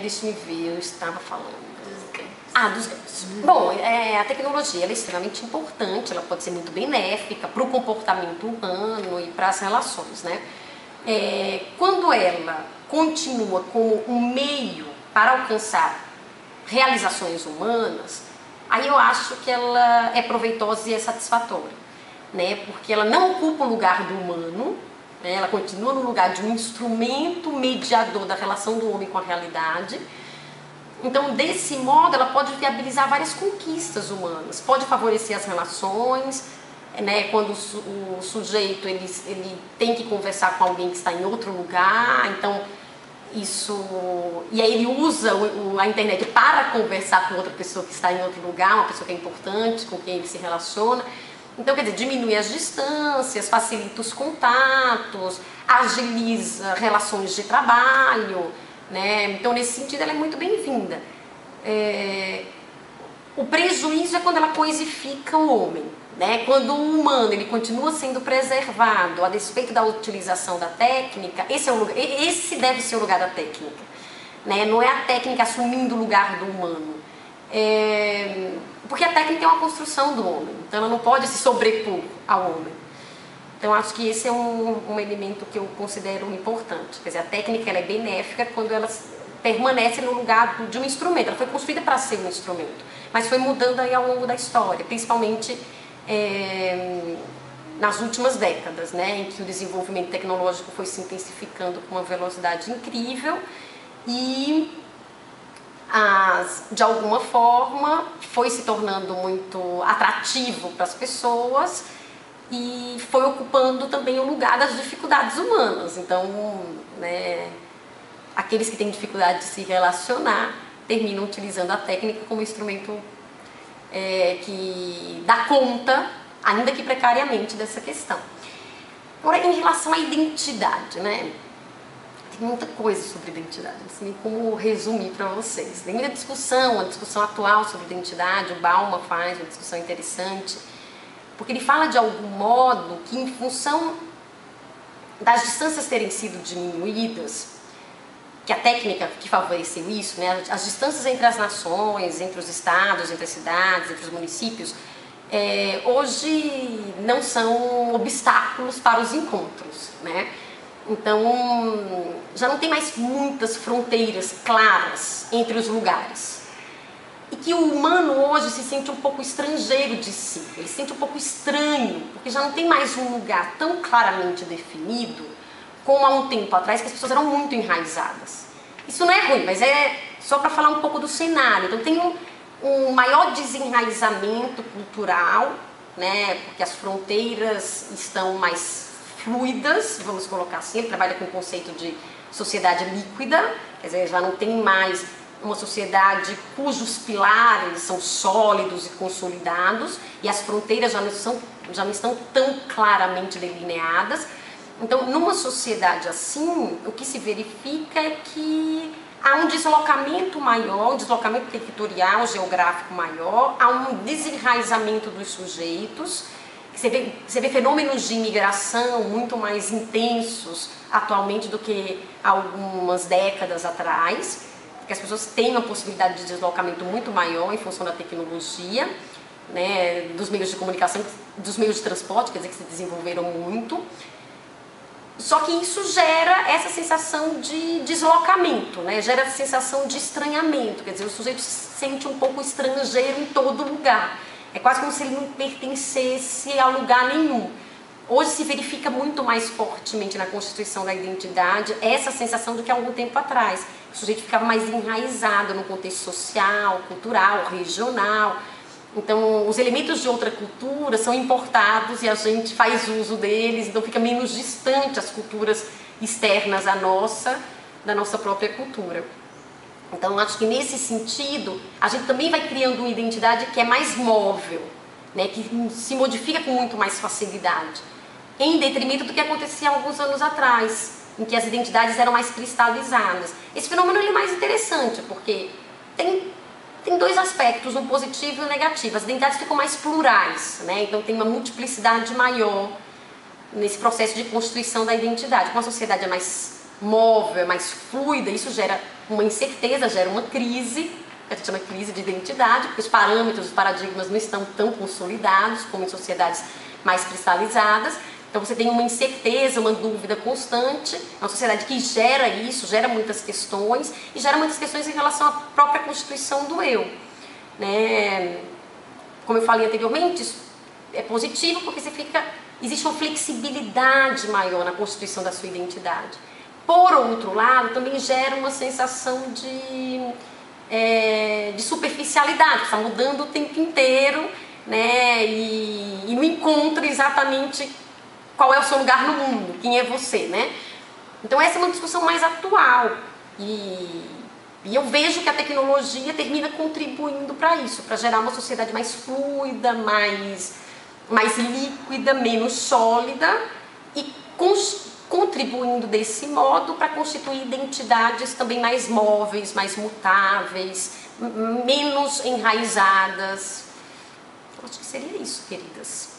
Deixa-me ver, eu estava falando. Dos ganhos. Bom, a tecnologia ela é extremamente importante, ela pode ser muito benéfica para o comportamento humano e para as relações, né? Quando ela continua como um meio para alcançar realizações humanas, aí eu acho que ela é proveitosa e é satisfatória, né? Porque ela não ocupa o lugar do humano, né? Ela continua no lugar de um instrumento mediador da relação do homem com a realidade. Então, desse modo, ela pode viabilizar várias conquistas humanas, pode favorecer as relações, né? Quando o sujeito ele tem que conversar com alguém que está em outro lugar, então e aí ele usa a internet para conversar com outra pessoa que está em outro lugar, uma pessoa que é importante, com quem ele se relaciona. Então, quer dizer, diminui as distâncias, facilita os contatos, agiliza relações de trabalho, né? Então, nesse sentido, ela é muito bem-vinda. O prejuízo é quando ela coisifica o homem, né? Quando o humano ele continua sendo preservado a despeito da utilização da técnica, esse deve ser o lugar da técnica, né? Não é a técnica assumindo o lugar do humano, porque a técnica é uma construção do homem, então ela não pode se sobrepor ao homem. Então acho que esse é um elemento que eu considero importante. Quer dizer, a técnica ela é benéfica quando ela permanece no lugar de um instrumento. Ela foi construída para ser um instrumento, mas foi mudando aí ao longo da história, principalmente nas últimas décadas, né, em que o desenvolvimento tecnológico foi se intensificando com uma velocidade incrível e de alguma forma foi se tornando muito atrativo para as pessoas e foi ocupando também o lugar das dificuldades humanas. Então, né, aqueles que têm dificuldade de se relacionar terminam utilizando a técnica como instrumento que dá conta, ainda que precariamente, dessa questão. Agora, em relação à identidade, né? Tem muita coisa sobre identidade, assim, como resumir para vocês. Tem muita discussão, a discussão atual sobre identidade, o Bauman faz uma discussão interessante, porque ele fala de algum modo que, em função das distâncias terem sido diminuídas, que a técnica que favoreceu isso, né, as distâncias entre as nações, entre os estados, entre as cidades, entre os municípios, hoje não são obstáculos para os encontros, né? Então, já não tem mais muitas fronteiras claras entre os lugares. E que o humano hoje se sente um pouco estrangeiro de si, ele se sente um pouco estranho, porque já não tem mais um lugar tão claramente definido como há um tempo atrás, que as pessoas eram muito enraizadas. Isso não é ruim, mas é só para falar um pouco do cenário. Então tem um maior desenraizamento cultural, né, porque as fronteiras estão mais fluidas, vamos colocar assim. Ele trabalha com o conceito de sociedade líquida, quer dizer, já não tem mais uma sociedade cujos pilares são sólidos e consolidados e as fronteiras já não estão tão claramente delineadas. Então, numa sociedade assim, o que se verifica é que há um deslocamento maior, um deslocamento territorial, geográfico maior, há um desenraizamento dos sujeitos. Você vê fenômenos de imigração muito mais intensos atualmente do que há algumas décadas atrás, porque as pessoas têm uma possibilidade de deslocamento muito maior em função da tecnologia, né, dos meios de comunicação, dos meios de transporte, quer dizer, que se desenvolveram muito. Só que isso gera essa sensação de deslocamento, né? Gera essa sensação de estranhamento, quer dizer, o sujeito se sente um pouco estrangeiro em todo lugar. É quase como se ele não pertencesse a lugar nenhum. Hoje se verifica muito mais fortemente na constituição da identidade essa sensação do que há algum tempo atrás. O sujeito ficava mais enraizado no contexto social, cultural, regional. Então, os elementos de outra cultura são importados e a gente faz uso deles, então fica menos distante as culturas externas da nossa própria cultura. Então, acho que nesse sentido, a gente também vai criando uma identidade que é mais móvel, né, que se modifica com muito mais facilidade, em detrimento do que acontecia há alguns anos atrás, em que as identidades eram mais cristalizadas. Esse fenômeno é mais interessante, porque tem dois aspectos, um positivo e um negativo. As identidades ficam mais plurais, né? Então tem uma multiplicidade maior nesse processo de constituição da identidade. Como a sociedade é mais móvel, é mais fluida, isso gera uma incerteza, gera uma crise, que a gente chama de crise de identidade, porque os parâmetros, os paradigmas não estão tão consolidados como em sociedades mais cristalizadas. Então você tem uma incerteza, uma dúvida constante, é uma sociedade que gera isso, gera muitas questões, e gera muitas questões em relação à própria constituição do eu, né? Como eu falei anteriormente, isso é positivo porque existe uma flexibilidade maior na constituição da sua identidade. Por outro lado, também gera uma sensação de superficialidade, que está mudando o tempo inteiro, né? E não encontra exatamente qual é o seu lugar no mundo, quem é você, né? Então essa é uma discussão mais atual e eu vejo que a tecnologia termina contribuindo para isso, para gerar uma sociedade mais fluida, mais líquida, menos sólida e contribuindo desse modo para constituir identidades também mais móveis, mais mutáveis, menos enraizadas. Eu acho que seria isso, queridas.